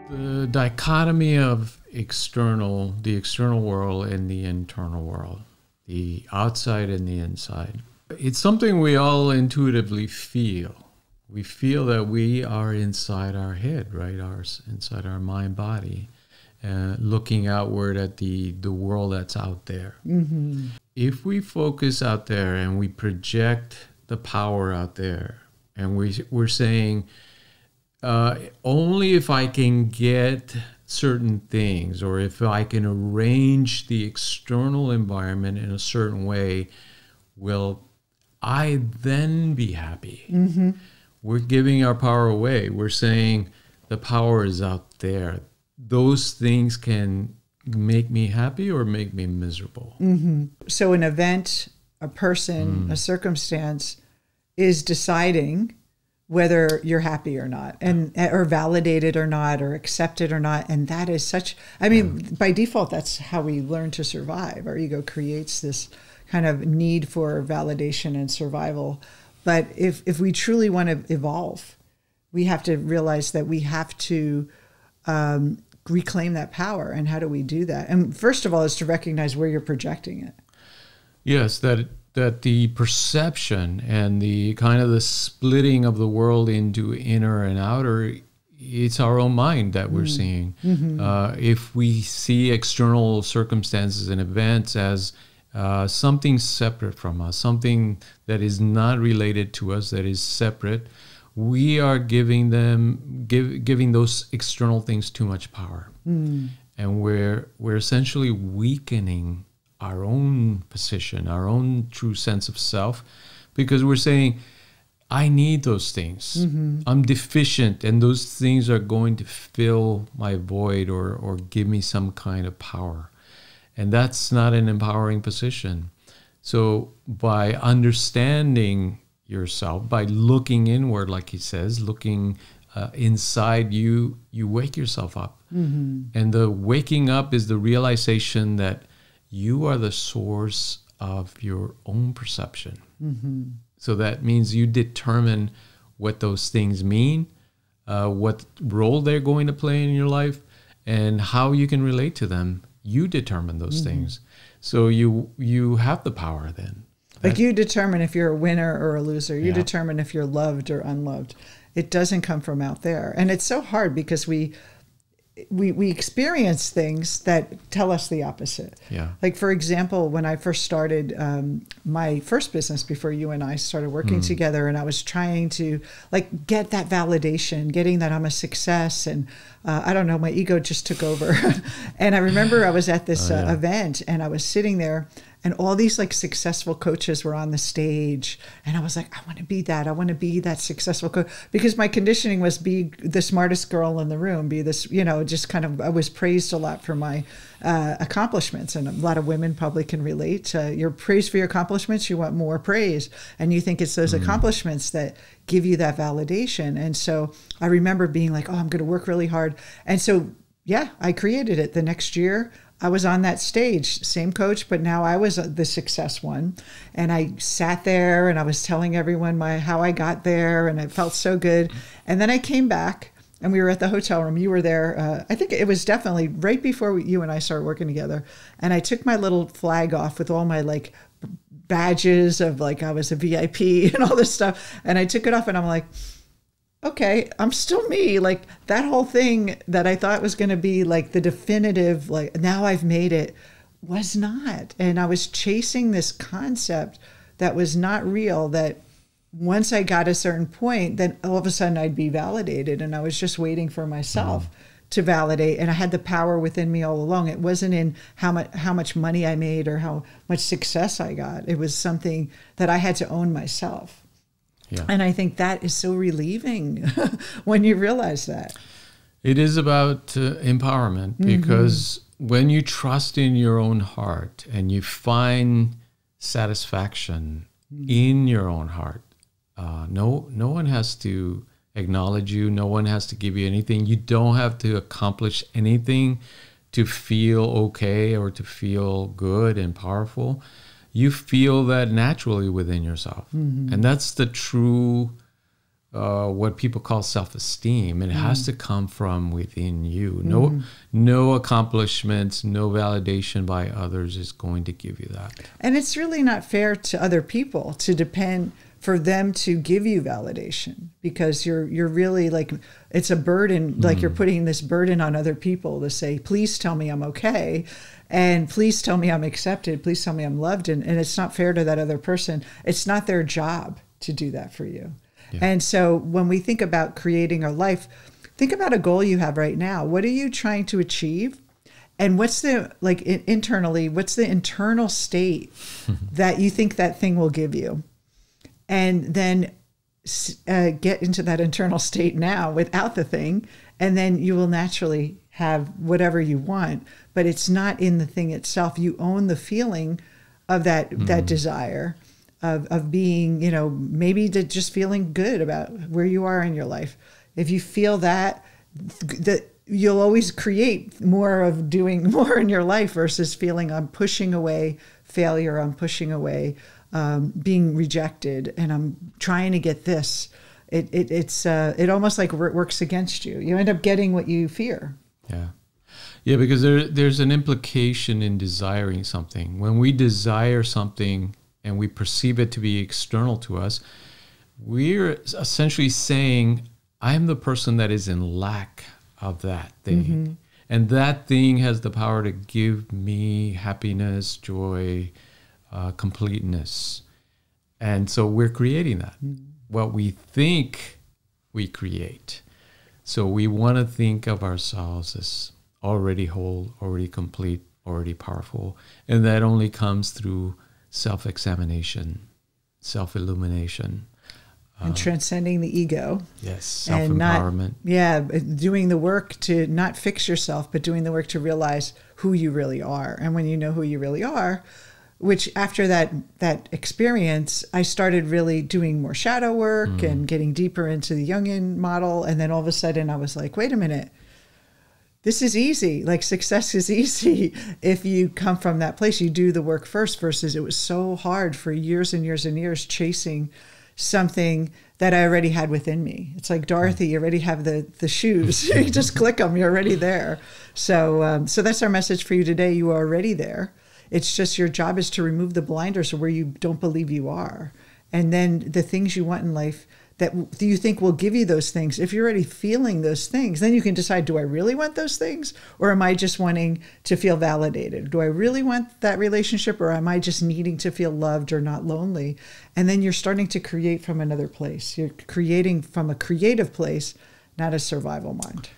The dichotomy of the external world and the internal world, the outside and the inside. It's something we all intuitively feel. We feel that we are inside our head, right? Inside our mind body, looking outward at the world that's out there. Mm-hmm. If we focus out there and we project the power out there, and we're saying, only if I can get certain things, or if I can arrange the external environment in a certain way, will I then be happy? Mm-hmm. We're giving our power away. We're saying the power is out there. Those things can make me happy or make me miserable. Mm-hmm. So an event, a person, a circumstance is deciding whether you're happy or not, and or validated or not, or accepted or not. And that is such, I mean, by default, that's how we learn to survive. Our ego creates this kind of need for validation and survival. But if we truly want to evolve, we have to realize that we have to reclaim that power. And how do we do that? And first of all, is to recognize where you're projecting it. Yes, that the perception and the kind of the splitting of the world into inner and outer, it's our own mind that we're seeing. Mm-hmm. If we see external circumstances and events as something separate from us, something that is not related to us, that is separate, we are giving those external things too much power. Mm. And we're essentially weakening our own position, our own true sense of self, because we're saying, I need those things. Mm-hmm. I'm deficient, and those things are going to fill my void or give me some kind of power. And that's not an empowering position. So by understanding yourself, by looking inward, like he says, looking inside you wake yourself up. Mm-hmm. And the waking up is the realization that you are the source of your own perception. Mm-hmm. So that means you determine what those things mean, what role they're going to play in your life, and how you can relate to them. You determine those things. So you have the power then. Like you determine if you're a winner or a loser. You determine if you're loved or unloved. It doesn't come from out there. And it's so hard because we experience things that tell us the opposite. Yeah. Like, for example, when I first started my first business before you and I started working together, and I was trying to like get that validation, getting that I'm a success, and I don't know, my ego just took over. And I remember I was at this event, and I was sitting there, and all these like successful coaches were on the stage. And I was like, I want to be that. I want to be that successful coach. Because my conditioning was be the smartest girl in the room, be this, just kind of, I was praised a lot for my accomplishments. And a lot of women probably can relate. You're praised for your accomplishments. You want more praise. And you think it's those accomplishments that give you that validation. And so I remember being like, oh, I'm going to work really hard. And so, yeah, I created it. The next year, I was on that stage, same coach, but now I was the success one. And I sat there and I was telling everyone how I got there, and it felt so good. And then I came back and we were at the hotel room. You were there. I think it was definitely right before you and I started working together. And I took my little flag off with all my like badges of like I was a VIP and all this stuff. And I took it off and I'm like, okay, I'm still me. Like that whole thing that I thought was going to be like the definitive, like now I've made it, was not. And I was chasing this concept that was not real, that once I got a certain point, then all of a sudden I'd be validated. And I was just waiting for myself to validate. And I had the power within me all along. It wasn't in how much money I made or how much success I got. It was something that I had to own myself. Yeah. And I think that is so relieving when you realize that. It is about empowerment, because when you trust in your own heart and you find satisfaction in your own heart, no one has to acknowledge you. No one has to give you anything. You don't have to accomplish anything to feel okay or to feel good and powerful. You feel that naturally within yourself. And that's the true what people call self-esteem. It has to come from within you. No accomplishments, no validation by others is going to give you that. And it's really not fair to other people to depend for them to give you validation, because you're really like, it's a burden, like you're putting this burden on other people to say, please tell me I'm okay, and please tell me I'm accepted, please tell me I'm loved, and it's not fair to that other person. It's not their job to do that for you. Yeah. And so when we think about creating our life, think about a goal you have right now. What are you trying to achieve? And what's the, like internally, what's the internal state that you think that thing will give you? And then get into that internal state now without the thing. And then you will naturally have whatever you want, but it's not in the thing itself. You own the feeling of that desire of being, you know, maybe just feeling good about where you are in your life. If you feel that you'll always create more of doing more in your life versus feeling I'm pushing away failure, I'm pushing away being rejected, and I'm trying to get this. It almost like works against you. You end up getting what you fear. Yeah, because there's an implication in desiring something. When we desire something and we perceive it to be external to us, we're essentially saying, I'm the person that is in lack of that thing. And that thing has the power to give me happiness, joy, completeness. And so we're creating that. What we think we create. So we want to think of ourselves as already whole, already complete, already powerful. And that only comes through self-examination, self-illumination. And transcending the ego. Yes, self-empowerment. Doing the work to not fix yourself, but doing the work to realize who you really are. And when you know who you really are, which after that experience, I started really doing more shadow work and getting deeper into the Jungian model. And then all of a sudden I was like, wait a minute, this is easy. Like success is easy if you come from that place. You do the work first, versus it was so hard for years and years and years chasing something that I already had within me. It's like Dorothy, you already have the shoes. You just click them, you're already there. So that's our message for you today. You are already there. It's just your job is to remove the blinders where you don't believe you are. And then the things you want in life that you think will give you those things, if you're already feeling those things, then you can decide, do I really want those things? Or am I just wanting to feel validated? Do I really want that relationship? Or am I just needing to feel loved or not lonely? And then you're starting to create from another place. You're creating from a creative place, not a survival mind.